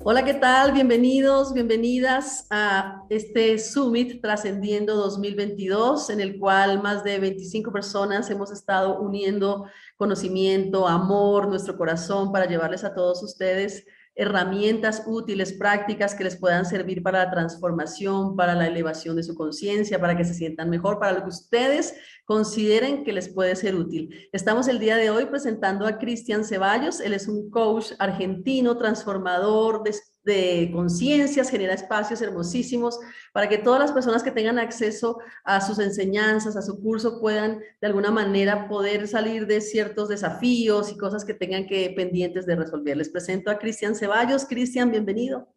Hola, ¿qué tal? Bienvenidos, bienvenidas a este Summit Trascendiendo 2022, en el cual más de 25 personas hemos estado uniendo conocimiento, amor, nuestro corazón para llevarles a todos ustedes herramientas útiles, prácticas que les puedan servir para la transformación, para la elevación de su conciencia, para que se sientan mejor, para lo que ustedes consideren que les puede ser útil. Estamos el día de hoy presentando a Cristian Ceballos. Él es un coach argentino, transformador de conciencias, genera espacios hermosísimos para que todas las personas que tengan acceso a sus enseñanzas, a su curso, puedan de alguna manera poder salir de ciertos desafíos y cosas que tengan que pendientes de resolver. Les presento a Cristian Ceballos. Cristian, bienvenido.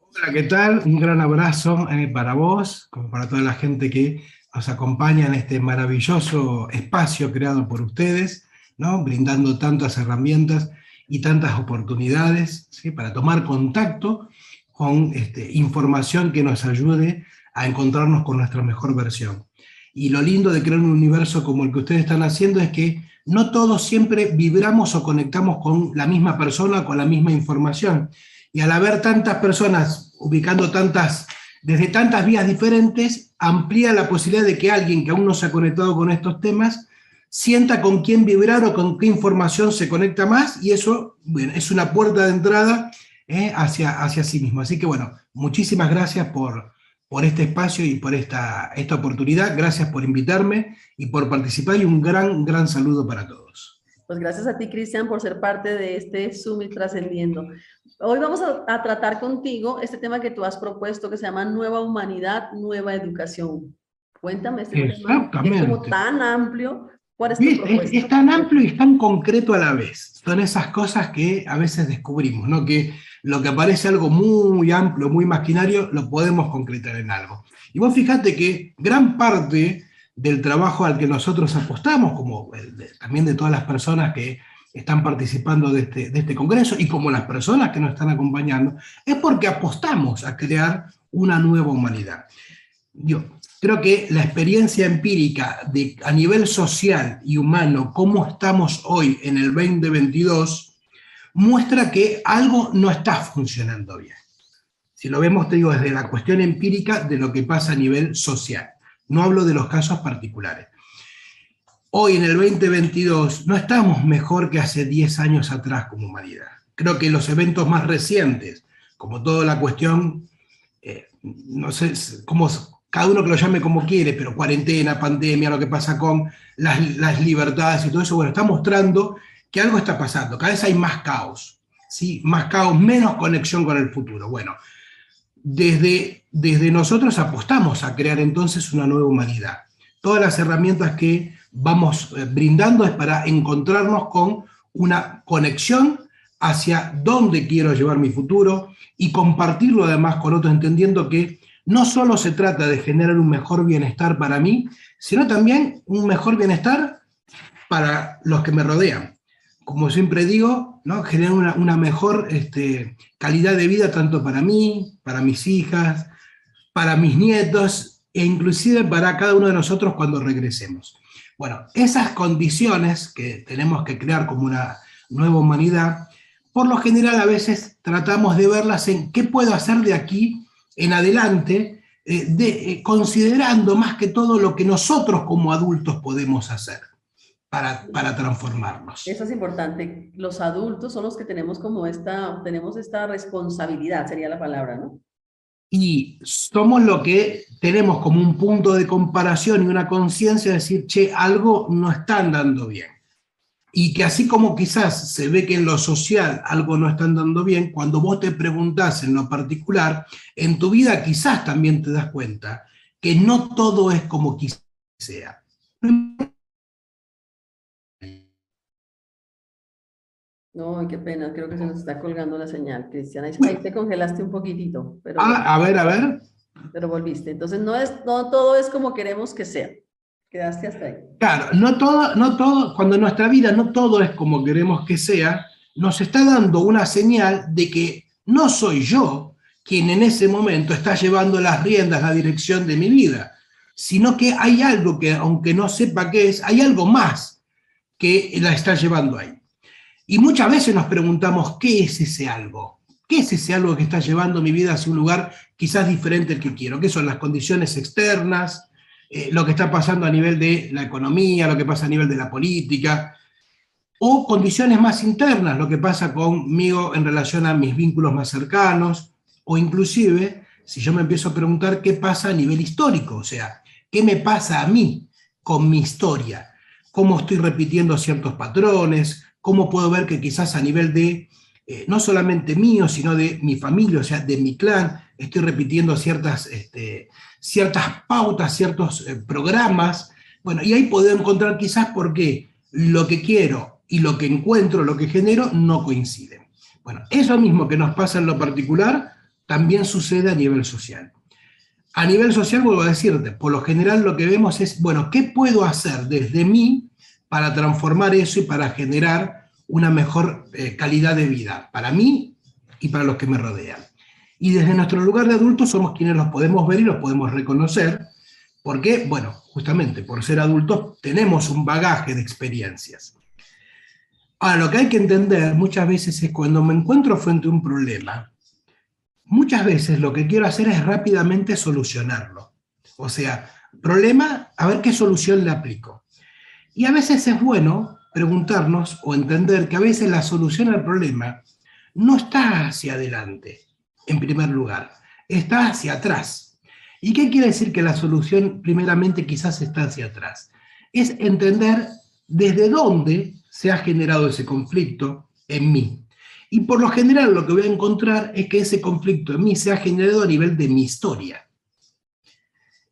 Hola, ¿qué tal? Un gran abrazo para vos, como para toda la gente que nos acompaña en este maravilloso espacio creado por ustedes, ¿no? Brindando tantas herramientas y tantas oportunidades, ¿sí? Para tomar contacto con información que nos ayude a encontrarnos con nuestra mejor versión. Y lo lindo de crear un universo como el que ustedes están haciendo es que no todos siempre vibramos o conectamos con la misma persona, con la misma información. Y al haber tantas personas ubicando desde tantas vías diferentes, amplía la posibilidad de que alguien que aún no se ha conectado con estos temas sienta con quién vibrar o con qué información se conecta más, y eso, bueno, es una puerta de entrada hacia sí mismo. Así que bueno, muchísimas gracias por este espacio y por esta oportunidad. Gracias por invitarme y por participar, y un gran saludo para todos. Pues gracias a ti, Cristian, por ser parte de este Summit Trascendiendo. Hoy vamos a tratar contigo este tema que tú has propuesto, que se llama Nueva Humanidad, Nueva Educación. Cuéntame, este tema que es como tan amplio. ¿Cuál es tu propuesta? Es tan amplio y tan concreto a la vez. Son esas cosas que a veces descubrimos, ¿no? Que lo que parece algo muy amplio, muy maquinario, lo podemos concretar en algo. Y vos fíjate que gran parte del trabajo al que nosotros apostamos, como también de todas las personas que están participando de este congreso, y como las personas que nos están acompañando, es porque apostamos a crear una nueva humanidad. Yo creo que la experiencia empírica a nivel social y humano, cómo estamos hoy en el 2022, muestra que algo no está funcionando bien. Si lo vemos, te digo, desde la cuestión empírica de lo que pasa a nivel social. No hablo de los casos particulares. Hoy, en el 2022, no estamos mejor que hace 10 años atrás como humanidad. Creo que los eventos más recientes, como toda la cuestión, no sé cómo, cada uno que lo llame como quiere, pero cuarentena, pandemia, lo que pasa con las libertades y todo eso, bueno, está mostrando que algo está pasando. Cada vez hay más caos, ¿sí? Más caos, menos conexión con el futuro. Bueno, desde nosotros apostamos a crear entonces una nueva humanidad. Todas las herramientas que vamos brindando es para encontrarnos con una conexión hacia dónde quiero llevar mi futuro y compartirlo además con otros, entendiendo que no solo se trata de generar un mejor bienestar para mí, sino también un mejor bienestar para los que me rodean. Como siempre digo, ¿no? Generar una mejor calidad de vida tanto para mí, para mis hijas, para mis nietos e inclusive para cada uno de nosotros cuando regresemos. Bueno, esas condiciones que tenemos que crear como una nueva humanidad, por lo general a veces tratamos de verlas en qué puedo hacer de aquí en adelante, considerando más que todo lo que nosotros como adultos podemos hacer para transformarnos. Eso es importante. Los adultos son los que tenemos tenemos esta responsabilidad, sería la palabra, ¿no? Y somos lo que tenemos como un punto de comparación y una conciencia de decir, che, algo no está andando bien. Y que así como quizás se ve que en lo social algo no está andando bien, cuando vos te preguntás en lo particular, en tu vida quizás también te das cuenta que no todo es como quizás sea. No, qué pena, creo que se nos está colgando la señal, Cristian. Ahí te congelaste un poquitito, Ah, a ver. pero volviste. Entonces, no todo es como queremos que sea. Quedaste hasta ahí. Claro, no todo, cuando en nuestra vida no todo es como queremos que sea, nos está dando una señal de que no soy yo quien en ese momento está llevando las riendas, la dirección de mi vida, sino que hay algo que, aunque no sepa qué es, hay algo más que la está llevando ahí. Y muchas veces nos preguntamos, ¿qué es ese algo? ¿Qué es ese algo que está llevando mi vida hacia un lugar quizás diferente al que quiero? ¿Qué son las condiciones externas? Lo que está pasando a nivel de la economía, lo que pasa a nivel de la política, o condiciones más internas, lo que pasa conmigo en relación a mis vínculos más cercanos, o inclusive, si yo me empiezo a preguntar qué pasa a nivel histórico, o sea, qué me pasa a mí con mi historia, cómo estoy repitiendo ciertos patrones, cómo puedo ver que quizás a nivel de, no solamente mío, sino de mi familia, o sea, de mi clan, estoy repitiendo ciertas pautas, ciertos programas. Bueno, y ahí puedo encontrar quizás por qué lo que quiero y lo que encuentro, lo que genero, no coinciden. Bueno, eso mismo que nos pasa en lo particular, también sucede a nivel social. A nivel social, vuelvo a decirte, por lo general lo que vemos es, bueno, ¿qué puedo hacer desde mí para transformar eso y para generar una mejor calidad de vida para mí y para los que me rodean? Y desde nuestro lugar de adultos somos quienes los podemos ver y los podemos reconocer, porque, bueno, justamente por ser adultos tenemos un bagaje de experiencias. Ahora, lo que hay que entender muchas veces es cuando me encuentro frente a un problema, muchas veces lo que quiero hacer es rápidamente solucionarlo. O sea, problema, a ver qué solución le aplico. Y a veces es bueno preguntarnos o entender que a veces la solución al problema no está hacia adelante, en primer lugar, está hacia atrás. ¿Y qué quiere decir que la solución primeramente quizás está hacia atrás? Es entender desde dónde se ha generado ese conflicto en mí. Y por lo general lo que voy a encontrar es que ese conflicto en mí se ha generado a nivel de mi historia.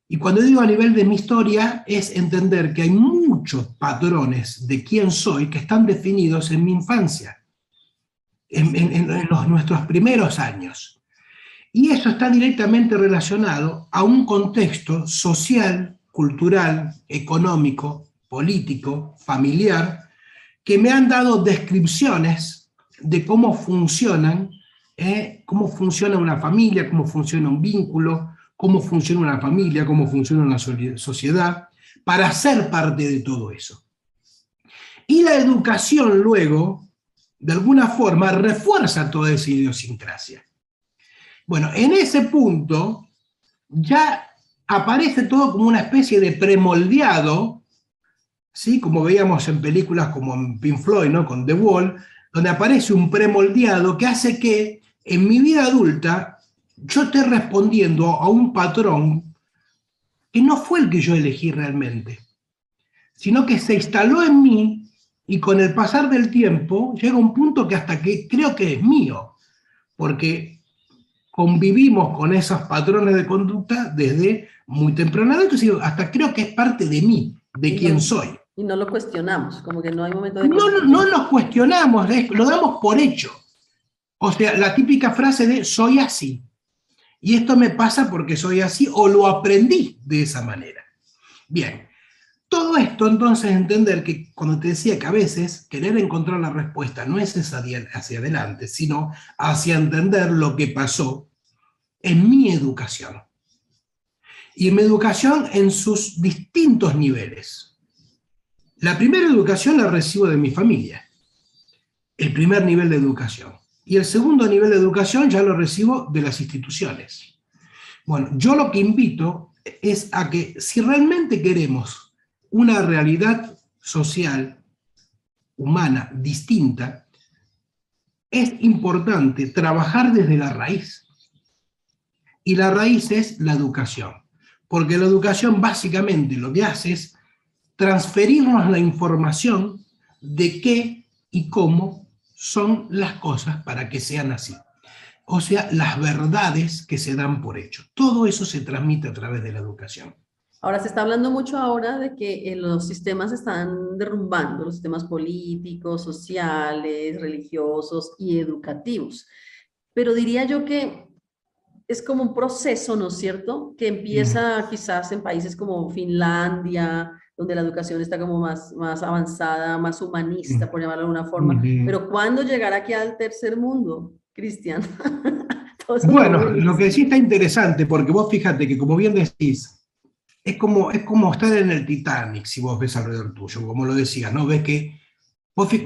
Y cuando digo a nivel de mi historia, es entender que hay muchos patrones de quién soy que están definidos en mi infancia, en nuestros primeros años. Y eso está directamente relacionado a un contexto social, cultural, económico, político, familiar, que me han dado descripciones de cómo funciona una familia, cómo funciona un vínculo, cómo funciona una familia, cómo funciona una sociedad, para ser parte de todo eso. Y la educación luego, de alguna forma, refuerza toda esa idiosincrasia. Bueno, en ese punto ya aparece todo como una especie de premoldeado, ¿sí? Como veíamos en películas como en Pink Floyd, ¿no? Con The Wall, donde aparece un premoldeado que hace que en mi vida adulta yo esté respondiendo a un patrón que no fue el que yo elegí realmente, sino que se instaló en mí y con el pasar del tiempo llega un punto que hasta que creo que es mío, porque convivimos con esos patrones de conducta desde muy temprana edad, entonces hasta creo que es parte de mí, de quién soy. Y no lo cuestionamos, como que no hay momento de no nos cuestionamos, lo damos por hecho. O sea, la típica frase de soy así, y esto me pasa porque soy así, o lo aprendí de esa manera. Bien, todo esto entonces entender que cuando te decía que a veces querer encontrar la respuesta no es hacia adelante, sino hacia entender lo que pasó en mi educación. Y en mi educación en sus distintos niveles. La primera educación la recibo de mi familia, el primer nivel de educación. Y el segundo nivel de educación ya lo recibo de las instituciones. Bueno, yo lo que invito es a que si realmente queremos una realidad social, humana, distinta, es importante trabajar desde la raíz. Y la raíz es la educación. Porque la educación básicamente lo que hace es transferirnos la información de qué y cómo son las cosas para que sean así. O sea, las verdades que se dan por hecho. Todo eso se transmite a través de la educación. Ahora se está hablando mucho ahora de que los sistemas se están derrumbando, los sistemas políticos, sociales, religiosos y educativos. Pero diría yo que es como un proceso, ¿no es cierto? Que Mm, empieza quizás en países como Finlandia, donde la educación está como más avanzada, más humanista, mm, por llamarlo de alguna forma. mm. Pero ¿cuándo llegará aquí al tercer mundo, Cristian? Todo eso lo Bueno, veo lo que sí difícil. está interesante, porque vos fíjate que como bien decís, es como estar en el Titanic, si vos ves alrededor tuyo, como lo decías, ¿no? Ves que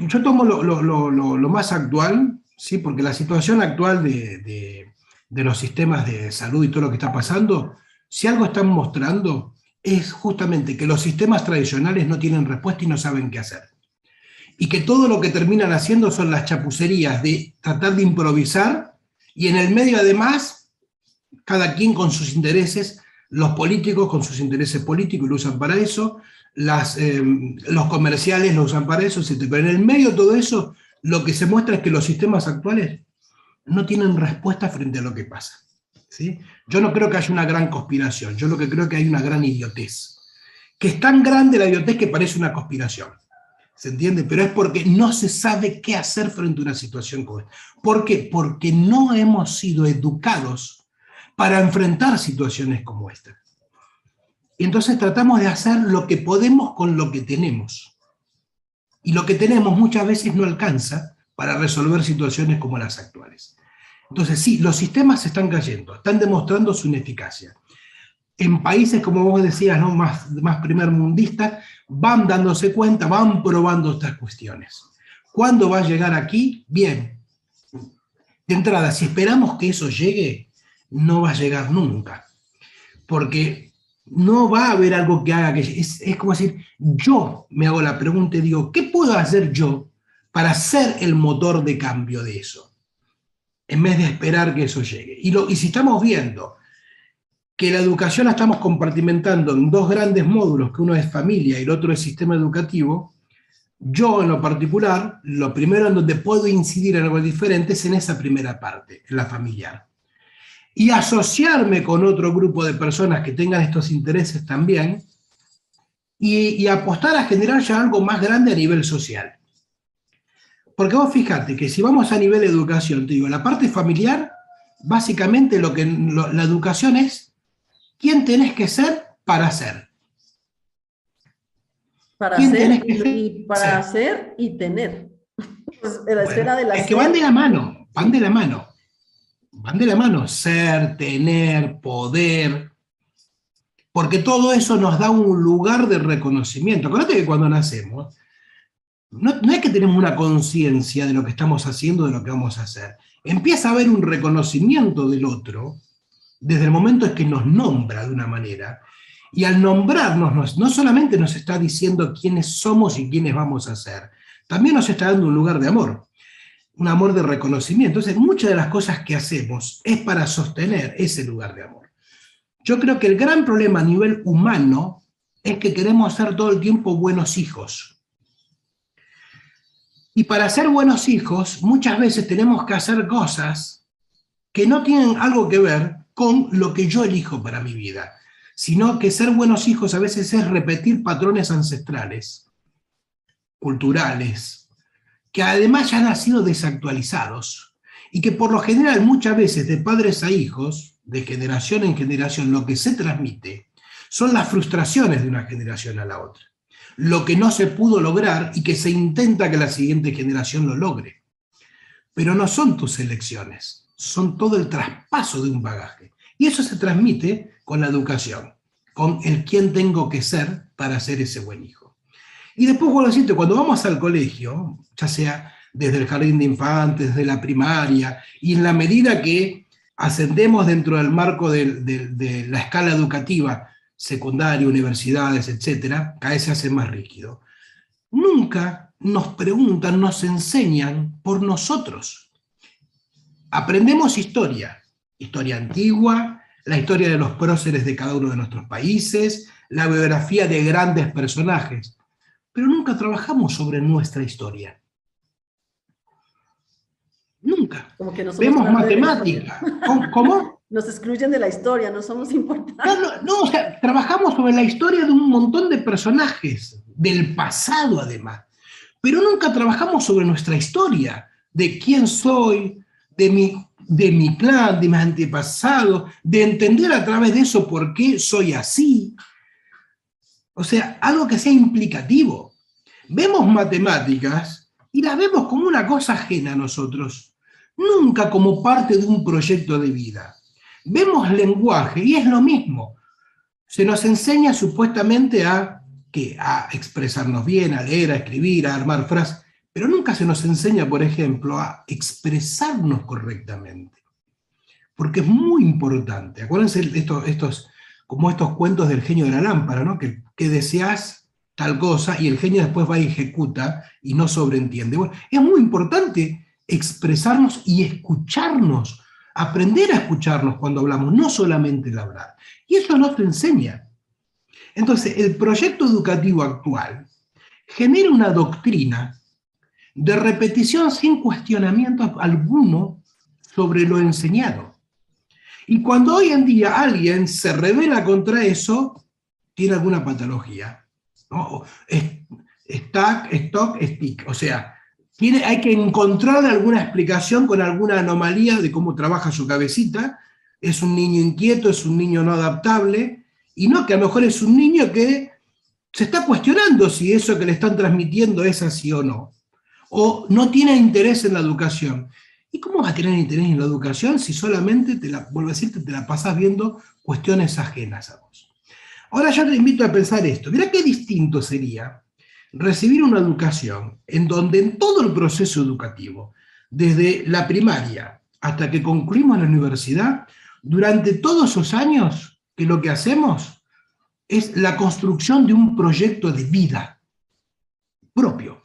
yo tomo lo más actual, ¿sí? Porque la situación actual de los sistemas de salud y todo lo que está pasando, si algo están mostrando, es justamente que los sistemas tradicionales no tienen respuesta y no saben qué hacer. Y que todo lo que terminan haciendo son las chapucerías de tratar de improvisar y en el medio además, cada quien con sus intereses, los políticos con sus intereses políticos lo usan para eso, los comerciales lo usan para eso, etc. Pero en el medio de todo eso, lo que se muestra es que los sistemas actuales no tienen respuesta frente a lo que pasa. ¿Sí? Yo no creo que haya una gran conspiración, yo lo que creo que hay una gran idiotez. Que es tan grande la idiotez que parece una conspiración. ¿Se entiende? Pero es porque no se sabe qué hacer frente a una situación como esta. ¿Por qué? Porque no hemos sido educados para enfrentar situaciones como esta. Y entonces tratamos de hacer lo que podemos con lo que tenemos. Y lo que tenemos muchas veces no alcanza para resolver situaciones como las actuales. Entonces, sí, los sistemas están cayendo, están demostrando su ineficacia. En países, como vos decías, ¿no? más primermundistas, van dándose cuenta, van probando estas cuestiones. ¿Cuándo va a llegar aquí? Bien, de entrada, si esperamos que eso llegue, no va a llegar nunca, porque no va a haber algo que haga que... Es como decir, yo me hago la pregunta y digo, ¿qué puedo hacer yo para ser el motor de cambio de eso? En vez de esperar que eso llegue. Y si estamos viendo que la educación la estamos compartimentando en dos grandes módulos, que uno es familia y el otro es sistema educativo, yo en lo particular, lo primero en donde puedo incidir en algo diferente es en esa primera parte, en la familiar. Y asociarme con otro grupo de personas que tengan estos intereses también y apostar a generar ya algo más grande a nivel social. Porque vos fíjate que si vamos a nivel de educación, te digo, la parte familiar, básicamente la educación es quién tenés que ser para ser. Para ¿Quién hacer tenés que y para ser? hacer y tener. Pues en la Bueno, esfera del es que van de hacer, la mano, van de sí. la mano, van de la mano, ser, tener, poder, porque todo eso nos da un lugar de reconocimiento. Acuérdate que cuando nacemos, no es que tenemos una conciencia de lo que estamos haciendo, de lo que vamos a hacer. Empieza a haber un reconocimiento del otro desde el momento en que nos nombra de una manera, y al nombrarnos no solamente nos está diciendo quiénes somos y quiénes vamos a ser, también nos está dando un lugar de amor, un amor de reconocimiento. Entonces, muchas de las cosas que hacemos es para sostener ese lugar de amor. Yo creo que el gran problema a nivel humano es que queremos ser todo el tiempo buenos hijos. Y para ser buenos hijos, muchas veces tenemos que hacer cosas que no tienen algo que ver con lo que yo elijo para mi vida, sino que ser buenos hijos a veces es repetir patrones ancestrales, culturales, que además ya han sido desactualizados y que por lo general muchas veces de padres a hijos, de generación en generación, lo que se transmite son las frustraciones de una generación a la otra, lo que no se pudo lograr y que se intenta que la siguiente generación lo logre. Pero no son tus elecciones, son todo el traspaso de un bagaje. Y eso se transmite con la educación, con el quién tengo que ser para ser ese buen hijo. Y después, vuelvo a decirte, cuando vamos al colegio, ya sea desde el jardín de infantes, desde la primaria, y en la medida que ascendemos dentro del marco de la escala educativa, secundaria, universidades, etcétera, cada vez se hace más rígido. Nunca nos preguntan, nos enseñan por nosotros. Aprendemos historia, historia antigua, la historia de los próceres de cada uno de nuestros países, la biografía de grandes personajes, pero nunca trabajamos sobre nuestra historia. Nunca. Como que no somos Vemos parte de la historia. matemática. ¿Cómo? Nos excluyen de la historia, no somos importantes. No, o sea, trabajamos sobre la historia de un montón de personajes, del pasado además, pero nunca trabajamos sobre nuestra historia, de quién soy, de mi clan, de mis antepasados, de entender a través de eso por qué soy así. O sea, algo que sea implicativo. Vemos matemáticas y las vemos como una cosa ajena a nosotros, nunca como parte de un proyecto de vida. Vemos lenguaje y es lo mismo. Se nos enseña supuestamente a expresarnos bien, a leer, a escribir, a armar frases, pero nunca se nos enseña, por ejemplo, a expresarnos correctamente. Porque es muy importante. Acuérdense como estos cuentos del genio de la lámpara, ¿no? Que deseas tal cosa y el genio después va y ejecuta y no sobreentiende. Bueno, es muy importante expresarnos y escucharnos, aprender a escucharnos cuando hablamos, no solamente el hablar. Y eso no te enseña. Entonces, el proyecto educativo actual genera una doctrina de repetición sin cuestionamiento alguno sobre lo enseñado. Y cuando hoy en día alguien se rebela contra eso, tiene alguna patología, ¿no? Stock, stick. O sea, hay que encontrarle alguna explicación con alguna anomalía de cómo trabaja su cabecita. Es un niño inquieto, es un niño no adaptable, y no que a lo mejor es un niño que se está cuestionando si eso que le están transmitiendo es así o no tiene interés en la educación. ¿Y cómo vas a tener interés en la educación si solamente, vuelvo a decirte, te la pasas viendo cuestiones ajenas a vos? Ahora yo te invito a pensar esto. Mirá qué distinto sería recibir una educación en donde en todo el proceso educativo, desde la primaria hasta que concluimos la universidad, durante todos esos años que lo que hacemos es la construcción de un proyecto de vida propio,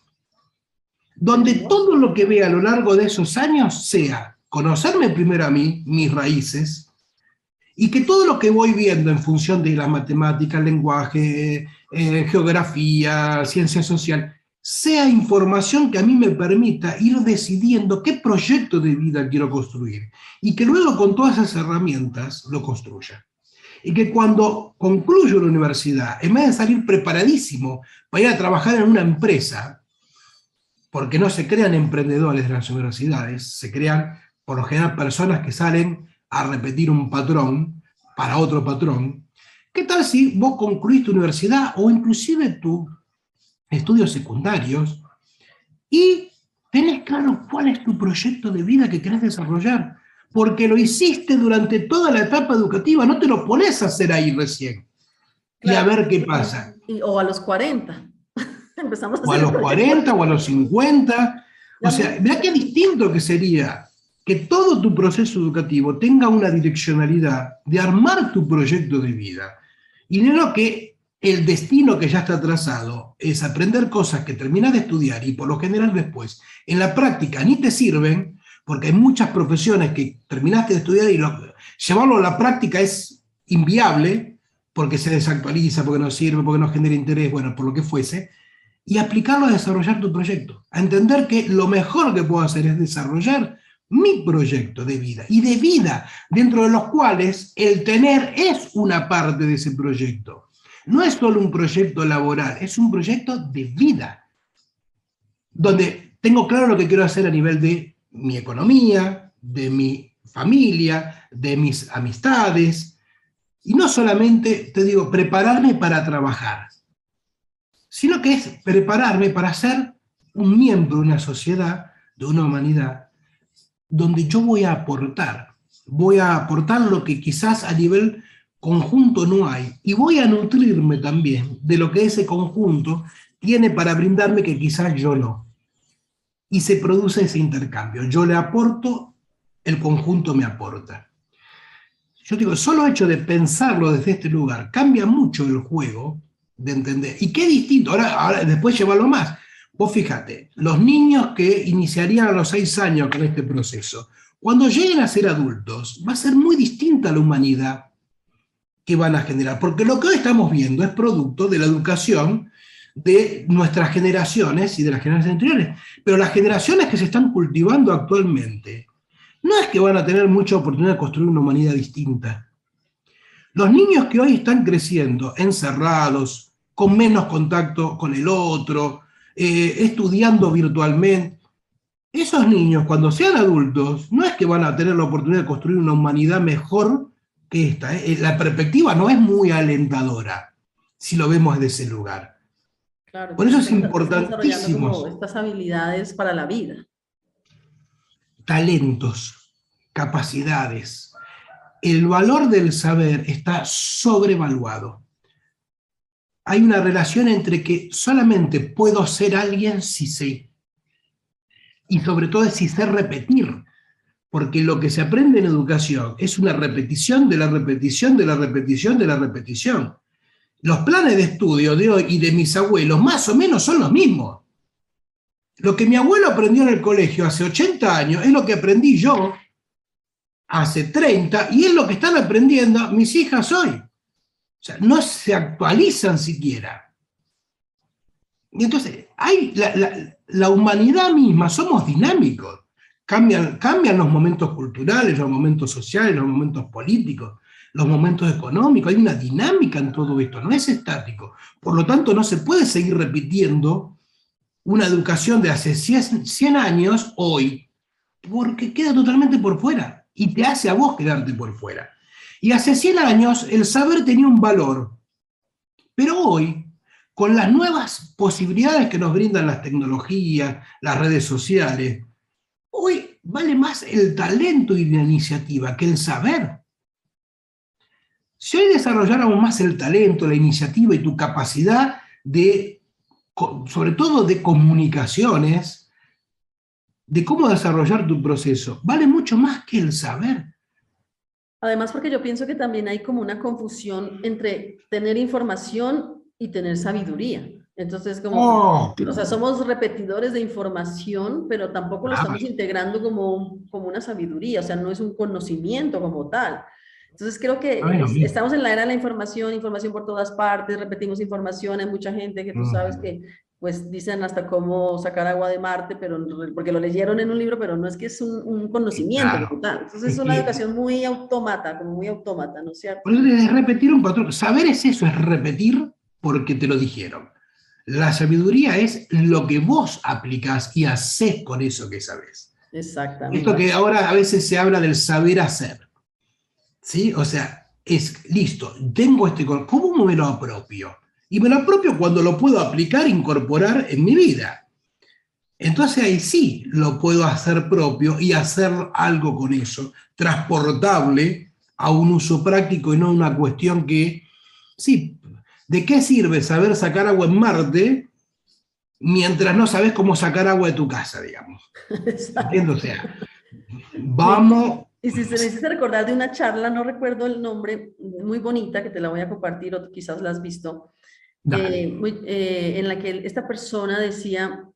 donde todo lo que vea a lo largo de esos años sea conocerme primero a mí, mis raíces, y que todo lo que voy viendo en función de las matemáticas, lenguaje, geografía, ciencia social, sea información que a mí me permita ir decidiendo qué proyecto de vida quiero construir, y que luego con todas esas herramientas lo construya. Y que cuando concluyo la universidad, en vez de salir preparadísimo para ir a trabajar en una empresa, porque no se crean emprendedores de las universidades, se crean por lo general personas que salen a repetir un patrón para otro patrón. ¿Qué tal si vos concluís tu universidad o inclusive tus estudios secundarios y tenés claro cuál es tu proyecto de vida que querés desarrollar? Porque lo hiciste durante toda la etapa educativa, no te lo pones a hacer ahí recién. Claro. Y a ver qué pasa. O a los 40. Empezamos o a los 40 o a los 50. O sea, vea qué distinto que sería que todo tu proceso educativo tenga una direccionalidad de armar tu proyecto de vida. Y no que el destino que ya está trazado es aprender cosas que terminas de estudiar y por lo general después en la práctica ni te sirven, porque hay muchas profesiones que terminaste de estudiar y llevarlo a la práctica es inviable porque se desactualiza, porque no sirve, porque no genera interés, bueno, por lo que fuese, y aplicarlo a desarrollar tu proyecto, a entender que lo mejor que puedo hacer es desarrollar mi proyecto de vida, y de vida, dentro de los cuales el tener es una parte de ese proyecto. No es solo un proyecto laboral, es un proyecto de vida, donde tengo claro lo que quiero hacer a nivel de mi economía, de mi familia, de mis amistades, y no solamente, te digo, prepararme para trabajar, sino que es prepararme para ser un miembro de una sociedad, de una humanidad, donde yo voy a aportar lo que quizás a nivel conjunto no hay, y voy a nutrirme también de lo que ese conjunto tiene para brindarme que quizás yo no. Y se produce ese intercambio. Yo le aporto, el conjunto me aporta. Yo digo, solo hecho de pensarlo desde este lugar cambia mucho el juego de entender. Y qué distinto, ahora después llevarlo más. Vos fíjate, los niños que iniciarían a los 6 años con este proceso, cuando lleguen a ser adultos, va a ser muy distinta la humanidad que van a generar, porque lo que hoy estamos viendo es producto de la educación de nuestras generaciones y de las generaciones anteriores, pero las generaciones que se están cultivando actualmente no es que van a tener mucha oportunidad de construir una humanidad distinta. Los niños que hoy están creciendo encerrados, con menos contacto con el otro, estudiando virtualmente, esos niños cuando sean adultos no es que van a tener la oportunidad de construir una humanidad mejor que esta. La perspectiva no es muy alentadora si lo vemos desde ese lugar. Claro, Por eso es están desarrollando como importantísimo estas habilidades para la vida. talentos, capacidades. El valor del saber está sobrevaluado. Hay una relación entre que solamente puedo ser alguien si sé, y sobre todo si sé repetir, porque lo que se aprende en educación es una repetición de la repetición de la repetición de la repetición. Los planes de estudio de hoy y de mis abuelos más o menos son los mismos. Lo que mi abuelo aprendió en el colegio hace 80 años es lo que aprendí yo hace 30 y es lo que están aprendiendo mis hijas hoy. O sea, no se actualizan siquiera. Y entonces, la humanidad misma, somos dinámicos. Cambian los momentos culturales, los momentos sociales, los momentos políticos, los momentos económicos. Hay una dinámica en todo esto, no es estático. Por lo tanto, no se puede seguir repitiendo una educación de hace 100 años hoy, porque queda totalmente por fuera y te hace a vos quedarte por fuera. Y hace 100 años el saber tenía un valor, pero hoy, con las nuevas posibilidades que nos brindan las tecnologías, las redes sociales, hoy vale más el talento y la iniciativa que el saber. Si hoy desarrolláramos más el talento, la iniciativa y tu capacidad de, sobre todo de comunicaciones, de cómo desarrollar tu proceso, vale mucho más que el saber. Además, porque yo pienso que también hay como una confusión entre tener información y tener sabiduría. Entonces, como, o sea, somos repetidores de información, pero tampoco lo estamos integrando como una sabiduría, o sea, no es un conocimiento como tal. Entonces, creo que estamos en la era de la información, información por todas partes, repetimos información, hay mucha gente que tú sabes que pues dicen hasta cómo sacar agua de Marte, pero porque lo leyeron en un libro, pero no es que es un conocimiento como tal. Entonces es una educación muy autómata, como muy autómata, ¿no es cierto? Por eso es repetir un patrón. Saber es eso, es repetir porque te lo dijeron. La sabiduría es lo que vos aplicás y hacés con eso que sabés. Exactamente. Esto que ahora a veces se habla del saber hacer. ¿Sí? O sea, es listo, tengo este, ¿cómo me lo apropio? Y me lo apropio cuando lo puedo aplicar, incorporar en mi vida. Entonces ahí sí lo puedo hacer propio y hacer algo con eso, transportable a un uso práctico y no una cuestión que, sí, ¿de qué sirve saber sacar agua en Marte mientras no sabes cómo sacar agua de tu casa, digamos? ¿Entiendes? O sea, vamos... Y si se necesita recordar de una charla, no recuerdo el nombre, muy bonita, que te la voy a compartir o quizás la has visto, en la que esta persona decía,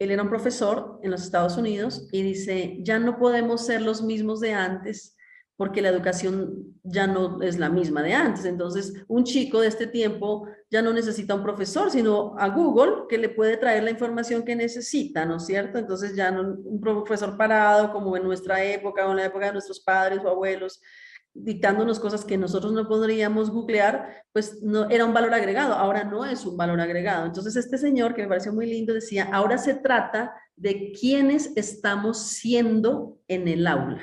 él era un profesor en los Estados Unidos y dice, ya no podemos ser los mismos de antes porque la educación ya no es la misma de antes. Entonces, un chico de este tiempo ya no necesita un profesor, sino a Google, que le puede traer la información que necesita, ¿no es cierto? Entonces, ya no un profesor parado como en nuestra época o en la época de nuestros padres o abuelos, dictándonos cosas que nosotros no podríamos googlear, pues no era un valor agregado, ahora no es un valor agregado. Entonces este señor, que me pareció muy lindo, decía, ahora se trata de quiénes estamos siendo en el aula.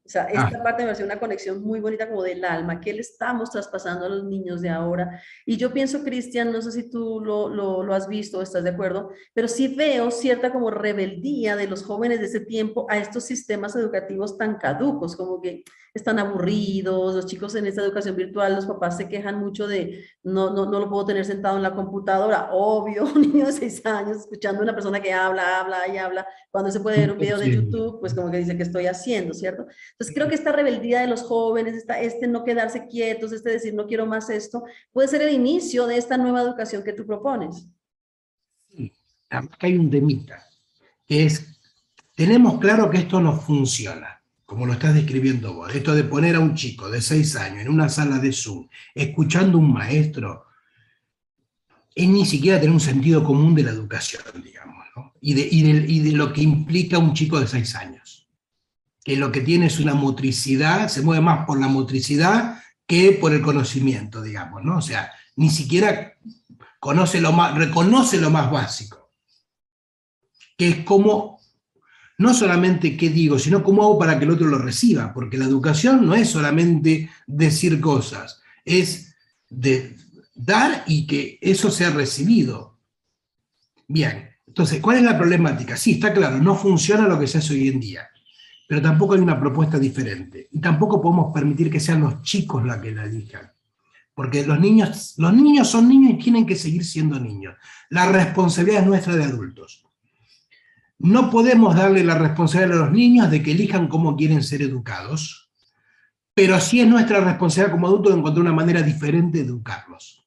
O sea, esta parte me pareció una conexión muy bonita como del alma, que le estamos traspasando a los niños de ahora. Y yo pienso, Cristian, no sé si tú lo has visto o estás de acuerdo, pero sí veo cierta como rebeldía de los jóvenes de ese tiempo a estos sistemas educativos tan caducos, como que están aburridos, los chicos en esta educación virtual, los papás se quejan mucho de no lo puedo tener sentado en la computadora, obvio, un niño de 6 años escuchando a una persona que habla y habla, cuando se puede ver un video de YouTube, pues como que dice que estoy haciendo, ¿cierto? Entonces creo que esta rebeldía de los jóvenes, este no quedarse quietos, este decir no quiero más esto, puede ser el inicio de esta nueva educación que tú propones. Sí, acá hay un temita, que es, tenemos claro que esto no funciona, como lo estás describiendo vos, esto de poner a un chico de 6 años en una sala de Zoom, escuchando a un maestro, es ni siquiera tener un sentido común de la educación, digamos, ¿no? Y de lo que implica un chico de 6 años. que lo que tiene es una motricidad, se mueve más por la motricidad que por el conocimiento, digamos, ¿no? O sea, ni siquiera reconoce lo más básico, que es cómo, no solamente qué digo, sino cómo hago para que el otro lo reciba, porque la educación no es solamente decir cosas, es de dar y que eso sea recibido. Bien, entonces, ¿cuál es la problemática? Sí, está claro, no funciona lo que se hace hoy en día, pero tampoco hay una propuesta diferente. Y tampoco podemos permitir que sean los chicos los que la elijan. Porque los niños son niños y tienen que seguir siendo niños. La responsabilidad es nuestra de adultos. No podemos darle la responsabilidad a los niños de que elijan cómo quieren ser educados, pero sí es nuestra responsabilidad como adultos de encontrar una manera diferente de educarlos.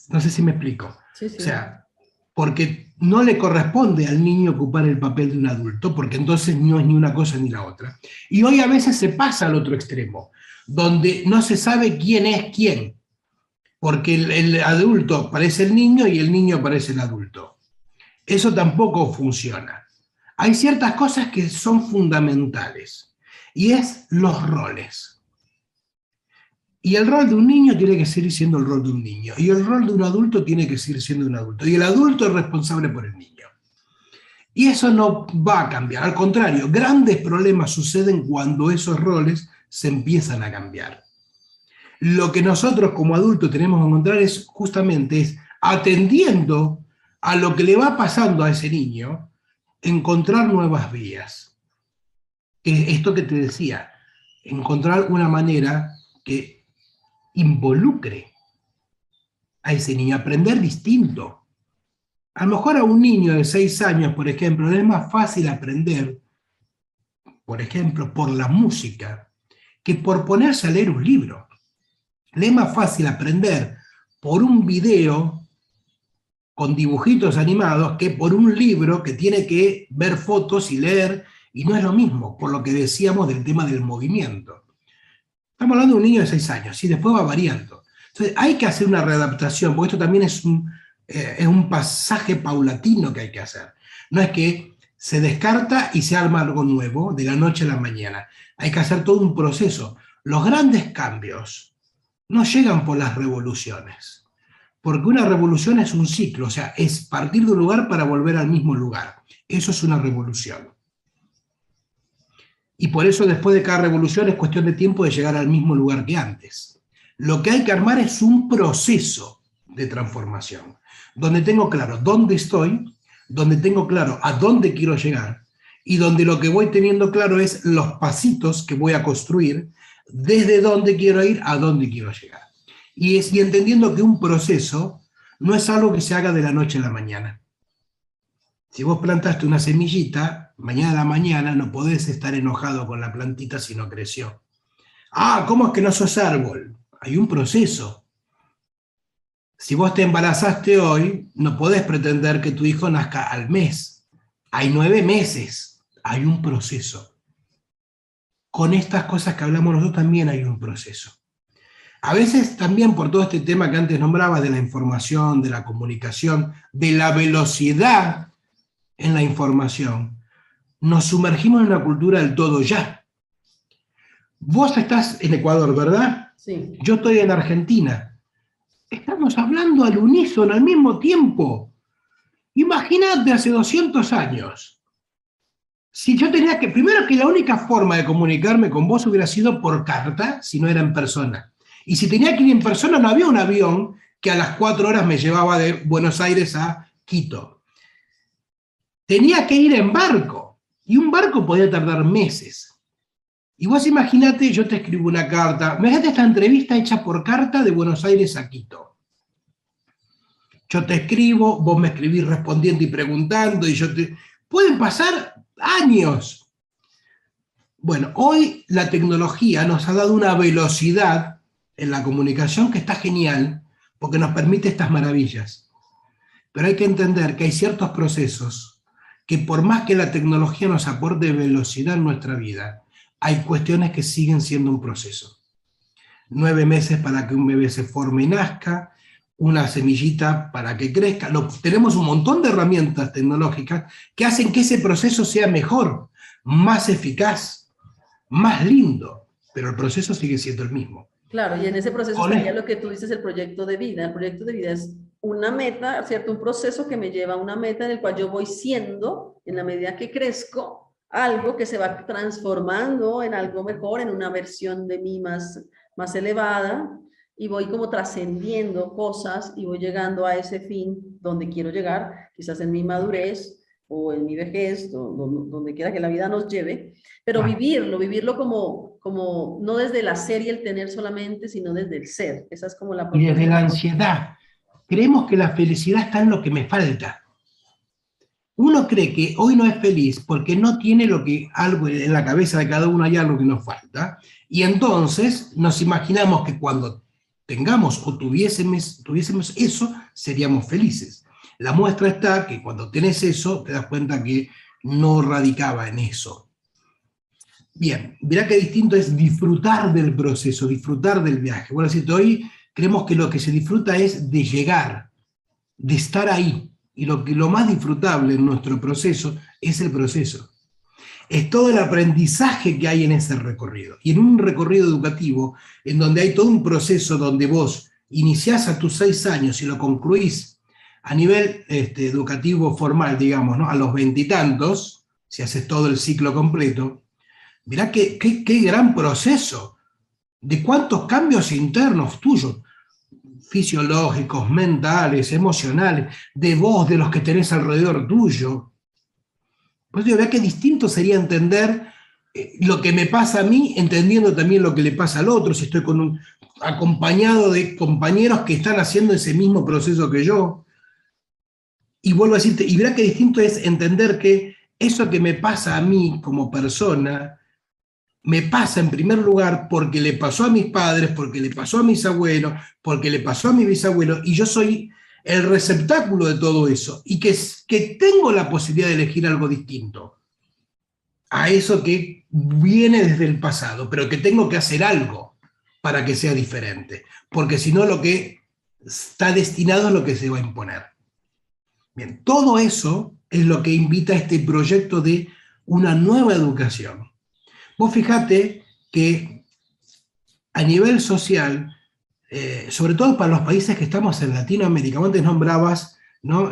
No sé si me explico. Sí, sí. O sea, porque no le corresponde al niño ocupar el papel de un adulto, porque entonces no es ni una cosa ni la otra. Y hoy a veces se pasa al otro extremo, donde no se sabe quién es quién, porque el adulto parece el niño y el niño parece el adulto. Eso tampoco funciona. Hay ciertas cosas que son fundamentales, y es los roles. Y el rol de un niño tiene que seguir siendo el rol de un niño, y el rol de un adulto tiene que seguir siendo un adulto, y el adulto es responsable por el niño. Y eso no va a cambiar, al contrario, grandes problemas suceden cuando esos roles se empiezan a cambiar. Lo que nosotros como adultos tenemos que encontrar es justamente atendiendo a lo que le va pasando a ese niño, encontrar nuevas vías. Esto que te decía, encontrar una manera que involucre a ese niño, aprender distinto. A lo mejor a un niño de 6 años, por ejemplo, le es más fácil aprender, por ejemplo, por la música, que por ponerse a leer un libro. Le es más fácil aprender por un video con dibujitos animados que por un libro que tiene que ver fotos y leer, y no es lo mismo, por lo que decíamos del tema del movimiento. Estamos hablando de un niño de 6 años, y después va variando. Entonces hay que hacer una readaptación, porque esto también es un pasaje paulatino que hay que hacer. No es que se descarta y se arma algo nuevo de la noche a la mañana. Hay que hacer todo un proceso. Los grandes cambios no llegan por las revoluciones, porque una revolución es un ciclo, o sea, es partir de un lugar para volver al mismo lugar. Eso es una revolución. Y por eso después de cada revolución es cuestión de tiempo de llegar al mismo lugar que antes. Lo que hay que armar es un proceso de transformación, donde tengo claro dónde estoy, donde tengo claro a dónde quiero llegar, y donde lo que voy teniendo claro es los pasitos que voy a construir, desde dónde quiero ir a dónde quiero llegar. Y entendiendo que un proceso no es algo que se haga de la noche a la mañana. Si vos plantaste una semillita, mañana a la mañana no podés estar enojado con la plantita si no creció. Ah, ¿cómo es que no sos árbol? Hay un proceso. Si vos te embarazaste hoy, no podés pretender que tu hijo nazca al mes. Hay 9 meses. Hay un proceso. Con estas cosas que hablamos nosotros también hay un proceso. A veces también por todo este tema que antes nombraba de la información, de la comunicación, de la velocidad en la información, nos sumergimos en una cultura del todo ya. Vos estás en Ecuador, ¿verdad? Sí. Yo estoy en Argentina. Estamos hablando al unísono al mismo tiempo. Imagínate hace 200 años. Si yo tenía que, primero que la única forma de comunicarme con vos hubiera sido por carta, si no era en persona. Y si tenía que ir en persona, no había un avión que a las 4 horas me llevaba de Buenos Aires a Quito. Tenía que ir en barco, y un barco podía tardar meses. Y vos imaginate, yo te escribo una carta, imagínate esta entrevista hecha por carta de Buenos Aires a Quito. Yo te escribo, vos me escribís respondiendo y preguntando, y pueden pasar años. Bueno, hoy la tecnología nos ha dado una velocidad en la comunicación que está genial, porque nos permite estas maravillas. Pero hay que entender que hay ciertos procesos que por más que la tecnología nos aporte velocidad en nuestra vida, hay cuestiones que siguen siendo un proceso. 9 meses para que un bebé se forme y nazca, una semillita para que crezca. Tenemos un montón de herramientas tecnológicas que hacen que ese proceso sea mejor, más eficaz. más lindo, pero el proceso sigue siendo el mismo. Claro, y en ese proceso Con estaría lo que tú dices, el proyecto de vida. El proyecto de vida es una meta, ¿cierto? Un proceso que me lleva a una meta en el cual yo voy siendo, en la medida que crezco, algo que se va transformando en algo mejor, en una versión de mí más elevada, y voy como trascendiendo cosas y voy llegando a ese fin donde quiero llegar, quizás en mi madurez o en mi vejez, donde quiera que la vida nos lleve, pero vivirlo como no desde el hacer y el tener solamente, sino desde el ser. Esa es como la Y propuesta. desde la ansiedad, creemos que la felicidad está en lo que me falta. Uno cree que hoy no es feliz porque no tiene algo en la cabeza de cada uno, hay algo que nos falta, y entonces nos imaginamos que cuando tengamos o tuviésemos eso, seríamos felices. La muestra está que cuando tenés eso, te das cuenta que no radicaba en eso. Bien, mirá qué distinto es disfrutar del proceso, disfrutar del viaje. Bueno, así hoy creemos que lo que se disfruta es de llegar, de estar ahí. Y lo más disfrutable en nuestro proceso es el proceso. Es todo el aprendizaje que hay en ese recorrido. Y en un recorrido educativo, en donde hay todo un proceso donde vos iniciás a tus 6 años y lo concluís a nivel educativo formal, digamos, ¿no? A los 20 y tantos, si haces todo el ciclo completo, mirá qué gran proceso, de cuántos cambios internos tuyos, fisiológicos, mentales, emocionales, de vos, de los que tenés alrededor tuyo. Pues yo vea qué distinto sería entender lo que me pasa a mí, entendiendo también lo que le pasa al otro, si estoy acompañado de compañeros que están haciendo ese mismo proceso que yo. Y vuelvo a decirte, y verá qué distinto es entender que eso que me pasa a mí como persona, me pasa en primer lugar porque le pasó a mis padres, porque le pasó a mis abuelos, porque le pasó a mis bisabuelos, y yo soy el receptáculo de todo eso, y que tengo la posibilidad de elegir algo distinto a eso que viene desde el pasado, pero que tengo que hacer algo para que sea diferente, porque si no lo que está destinado es lo que se va a imponer. Bien, todo eso es lo que invita a este proyecto de una nueva educación. Vos fijate que a nivel social, sobre todo para los países que estamos en Latinoamérica, antes nombrabas, ¿no?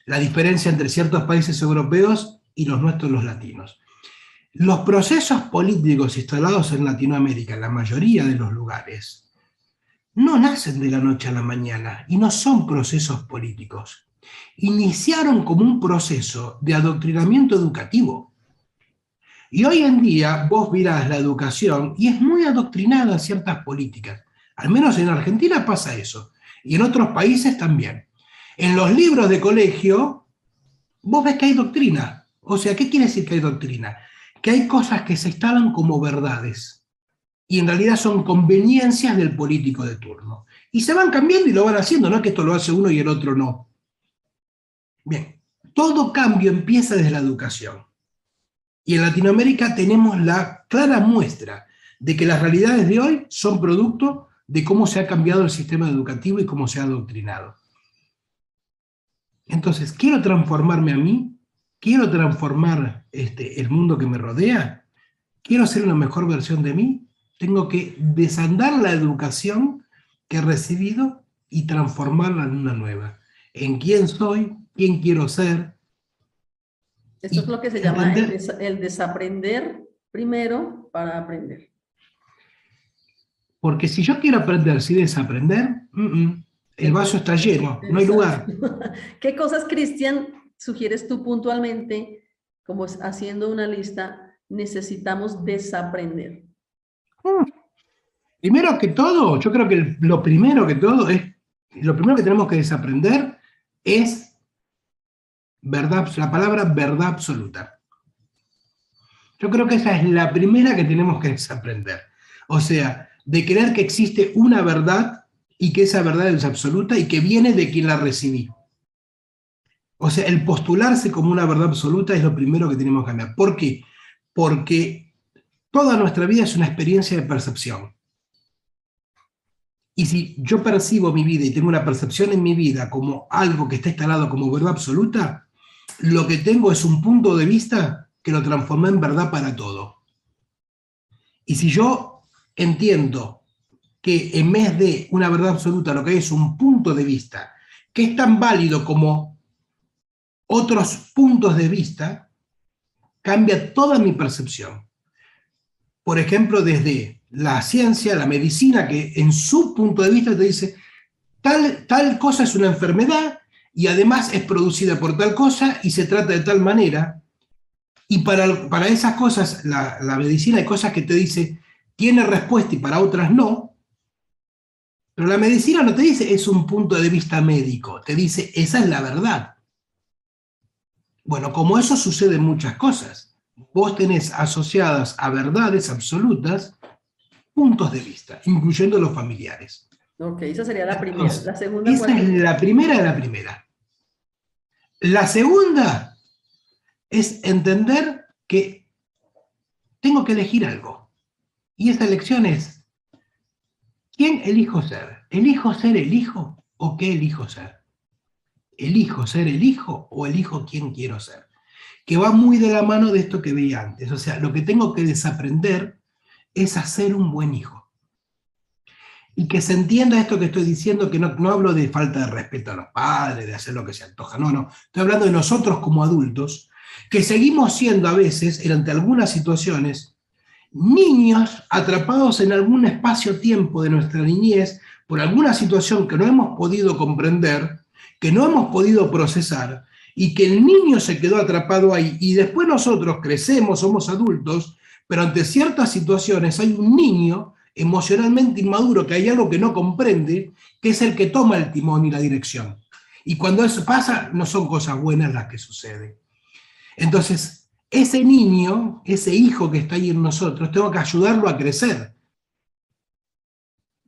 La diferencia entre ciertos países europeos y los nuestros, los latinos. Los procesos políticos instalados en Latinoamérica, en la mayoría de los lugares, no nacen de la noche a la mañana y no son procesos políticos. Iniciaron como un proceso de adoctrinamiento educativo. Y hoy en día vos mirás la educación y es muy adoctrinada a ciertas políticas. Al menos en Argentina pasa eso. Y en otros países también. En los libros de colegio vos ves que hay doctrina. O sea, ¿qué quiere decir que hay doctrina? Que hay cosas que se instalan como verdades. Y en realidad son conveniencias del político de turno. Y se van cambiando y lo van haciendo, no es que esto lo hace uno y el otro no. Bien, todo cambio empieza desde la educación. Y en Latinoamérica tenemos la clara muestra de que las realidades de hoy son producto de cómo se ha cambiado el sistema educativo y cómo se ha adoctrinado. Entonces, ¿quiero transformarme a mí? ¿Quiero transformar el mundo que me rodea? ¿Quiero ser una mejor versión de mí? Tengo que desandar la educación que he recibido y transformarla en una nueva. En quién soy, quién quiero ser. Esto es lo que se llama el desaprender primero para aprender. Porque si yo quiero aprender sin desaprender, el vaso está lleno, no hay lugar. ¿Qué cosas, Cristian, sugieres tú puntualmente, como haciendo una lista, necesitamos desaprender? Primero que todo, yo creo que lo primero que tenemos que desaprender es verdad, la palabra verdad absoluta. Yo creo que esa es la primera que tenemos que desaprender. O sea, de creer que existe una verdad y que esa verdad es absoluta y que viene de quien la recibió. O sea, el postularse como una verdad absoluta es lo primero que tenemos que cambiar. ¿Por qué? Porque toda nuestra vida es una experiencia de percepción. Y si yo percibo mi vida y tengo una percepción en mi vida como algo que está instalado como verdad absoluta, lo que tengo es un punto de vista que lo transformé en verdad para todo. Y si yo entiendo que en vez de una verdad absoluta lo que hay es un punto de vista que es tan válido como otros puntos de vista, cambia toda mi percepción. Por ejemplo, desde la ciencia, la medicina, que en su punto de vista te dice, tal cosa es una enfermedad y además es producida por tal cosa y se trata de tal manera. Y para esas cosas, la medicina hay cosas que te dice, tiene respuesta y para otras no. Pero la medicina no te dice, es un punto de vista médico. Te dice, esa es la verdad. Bueno, como eso sucede en muchas cosas. Vos tenés asociadas a verdades absolutas puntos de vista, incluyendo los familiares. Ok, esa sería la primera. Entonces, La segunda, ¿cuál esa es sería? la primera de la primera. La segunda es entender que tengo que elegir algo. Y esa elección es, ¿quién elijo ser? ¿Elijo ser el hijo o qué elijo ser? ¿Elijo ser el hijo o elijo quién quiero ser? Que va muy de la mano de esto que veía antes. O sea, lo que tengo que desaprender es hacer un buen hijo. Y que se entienda esto que estoy diciendo, que no hablo de falta de respeto a los padres, de hacer lo que se antoja, no. Estoy hablando de nosotros como adultos, que seguimos siendo a veces, ante algunas situaciones, niños atrapados en algún espacio-tiempo de nuestra niñez por alguna situación que no hemos podido comprender, que no hemos podido procesar, y que el niño se quedó atrapado ahí, y después nosotros crecemos, somos adultos, pero ante ciertas situaciones hay un niño emocionalmente inmaduro, que hay algo que no comprende, que es el que toma el timón y la dirección. Y cuando eso pasa, no son cosas buenas las que suceden. Entonces, ese niño, ese hijo que está ahí en nosotros, tengo que ayudarlo a crecer.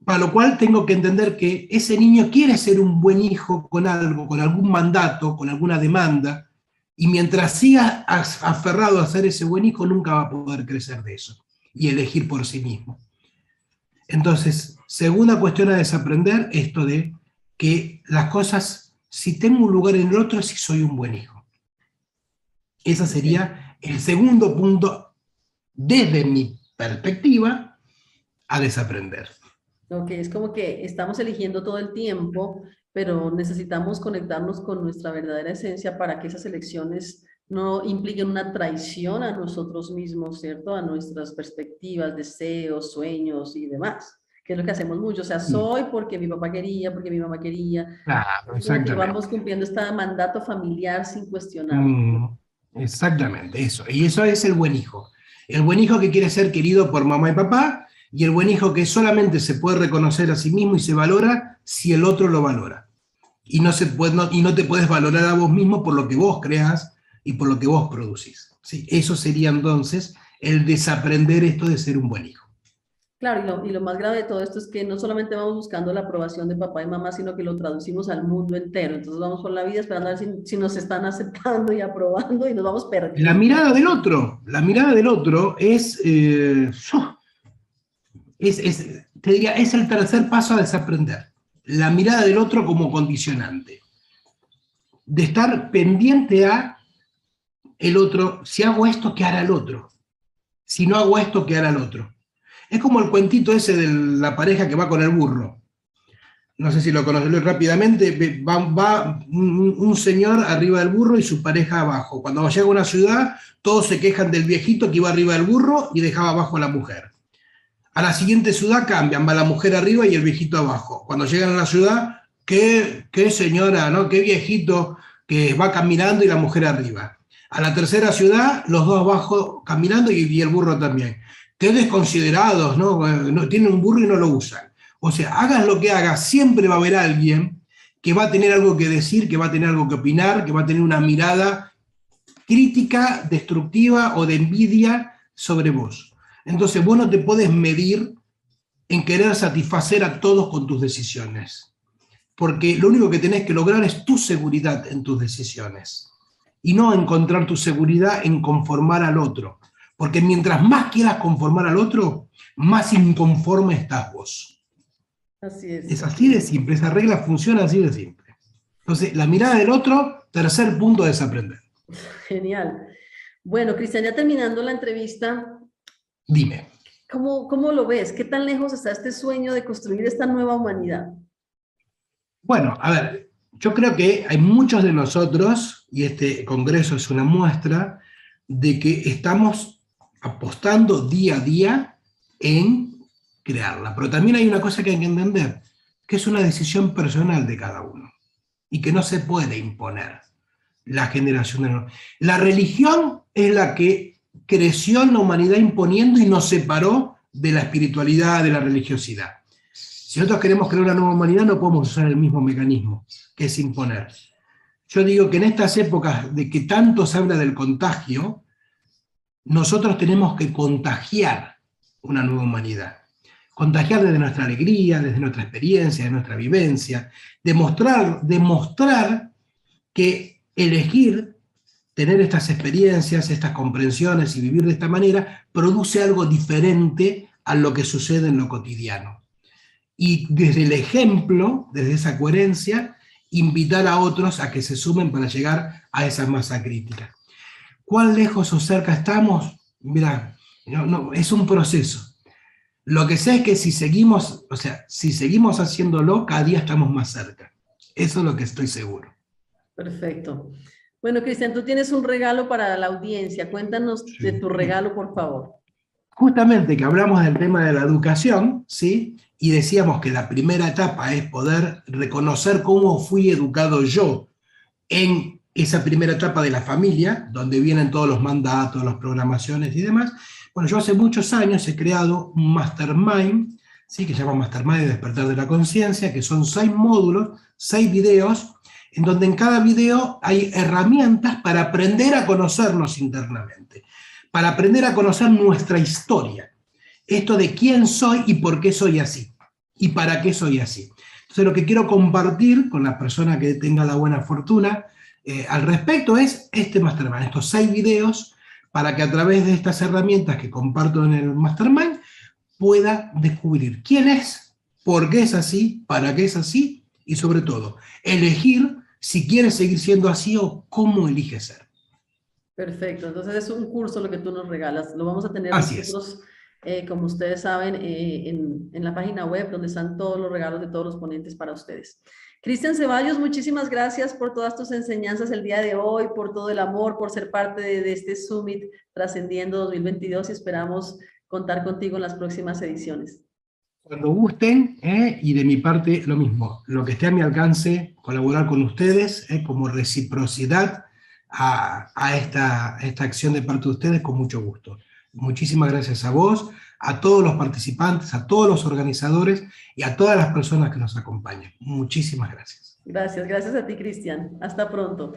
Para lo cual tengo que entender que ese niño quiere ser un buen hijo con algo, con algún mandato, con alguna demanda, y mientras siga aferrado a ser ese buen hijo, nunca va a poder crecer de eso y elegir por sí mismo. Entonces, segunda cuestión a desaprender, esto de que las cosas, si tengo un lugar en el otro, si soy un buen hijo. Ese Ok. sería el segundo punto, desde mi perspectiva, a desaprender. Ok, es como que estamos eligiendo todo el tiempo, pero necesitamos conectarnos con nuestra verdadera esencia para que esas elecciones no impliquen una traición a nosotros mismos, ¿cierto? A nuestras perspectivas, deseos, sueños y demás, que es lo que hacemos mucho. O sea, Sí, soy porque mi papá quería, porque mi mamá quería. claro, Es como que vamos exactamente. cumpliendo este mandato familiar sin cuestionarlo. Exactamente, eso. Y eso es el buen hijo. El buen hijo que quiere ser querido por mamá y papá, y el buen hijo que solamente se puede reconocer a sí mismo y se valora si el otro lo valora. Y no te puedes valorar a vos mismo por lo que vos creas y por lo que vos producís. ¿Sí? Eso sería entonces el desaprender esto de ser un buen hijo. Claro, y lo más grave de todo esto es que no solamente vamos buscando la aprobación de papá y mamá, sino que lo traducimos al mundo entero. Entonces vamos por la vida esperando a ver si nos están aceptando y aprobando y nos vamos La perdiendo. mirada del otro, te diría, es el tercer paso a desaprender. La mirada del otro como condicionante. De estar pendiente a el otro, si hago esto, ¿qué hará el otro? Si no hago esto, ¿qué hará el otro? Es como el cuentito ese de la pareja que va con el burro. No sé si lo conoces rápidamente. Va un señor arriba del burro y su pareja abajo. Cuando llega a una ciudad, todos se quejan del viejito que iba arriba del burro y dejaba abajo a la mujer. A la siguiente ciudad cambian, va la mujer arriba y el viejito abajo. Cuando llegan a la ciudad, qué señora, ¿no? Qué viejito que va caminando y la mujer arriba. A la tercera ciudad, los dos abajo caminando y el burro también. Qué desconsiderados, ¿no? No tienen un burro y no lo usan. O sea, hagas lo que hagas, siempre va a haber alguien que va a tener algo que decir, que va a tener algo que opinar, que va a tener una mirada crítica, destructiva o de envidia sobre vos. Entonces vos no te podés medir en querer satisfacer a todos con tus decisiones, porque lo único que tenés que lograr es tu seguridad en tus decisiones y no encontrar tu seguridad en conformar al otro, porque mientras más quieras conformar al otro, más inconforme estás vos. Así es, Es así así de es. simple, esa regla funciona así de simple. Entonces, la mirada del otro, tercer punto a desaprender. Genial. Bueno, Cristian, ya terminando la entrevista, Dime. ¿Cómo lo ves? ¿Qué tan lejos está este sueño de construir esta nueva humanidad? Bueno, a ver, yo creo que hay muchos de nosotros, y este congreso es una muestra, de que estamos apostando día a día en crearla. Pero también hay una cosa que hay que entender, que es una decisión personal de cada uno y que no se puede imponer la generación de... La religión es la que creció en la humanidad imponiendo y nos separó de la espiritualidad, de la religiosidad. Si nosotros queremos crear una nueva humanidad, no podemos usar el mismo mecanismo, que es imponer. Yo digo que en estas épocas de que tanto se habla del contagio, nosotros tenemos que contagiar una nueva humanidad. Contagiar desde nuestra alegría, desde nuestra experiencia, de nuestra vivencia, demostrar que elegir tener estas experiencias, estas comprensiones y vivir de esta manera, produce algo diferente a lo que sucede en lo cotidiano. Y desde el ejemplo, desde esa coherencia, invitar a otros a que se sumen para llegar a esa masa crítica. ¿Cuán lejos o cerca estamos? Mira, es un proceso. Lo que sé es que si seguimos haciéndolo, cada día estamos más cerca. Eso es lo que estoy seguro. Perfecto. Bueno, Cristian, tú tienes un regalo para la audiencia. Cuéntanos de tu regalo, por favor. Justamente que hablamos del tema de la educación, ¿sí? Y decíamos que la primera etapa es poder reconocer cómo fui educado yo en esa primera etapa de la familia, donde vienen todos los mandatos, las programaciones y demás. Bueno, yo hace muchos años he creado un mastermind, ¿sí? Que se llama Mastermind de Despertar de la Conciencia, que son 6 módulos, 6 videos, en donde en cada video hay herramientas para aprender a conocernos internamente, para aprender a conocer nuestra historia, esto de quién soy y por qué soy así, y para qué soy así. Entonces lo que quiero compartir con la persona que tenga la buena fortuna al respecto es este Mastermind, estos 6 videos, para que a través de estas herramientas que comparto en el Mastermind pueda descubrir quién es, por qué es así, para qué es así, y sobre todo, elegir si quiere seguir siendo así o cómo elige ser. Perfecto, entonces es un curso lo que tú nos regalas. Lo vamos a tener Así nosotros, como ustedes saben, en la página web donde están todos los regalos de todos los ponentes para ustedes. Cristian Ceballos, muchísimas gracias por todas tus enseñanzas el día de hoy, por todo el amor, por ser parte de este Summit Trascendiendo 2022 y esperamos contar contigo en las próximas ediciones. Cuando gusten, y de mi parte lo mismo, lo que esté a mi alcance, colaborar con ustedes como reciprocidad a esta acción de parte de ustedes con mucho gusto. Muchísimas gracias a vos, a todos los participantes, a todos los organizadores y a todas las personas que nos acompañan. Muchísimas gracias. Gracias a ti, Cristian. Hasta pronto.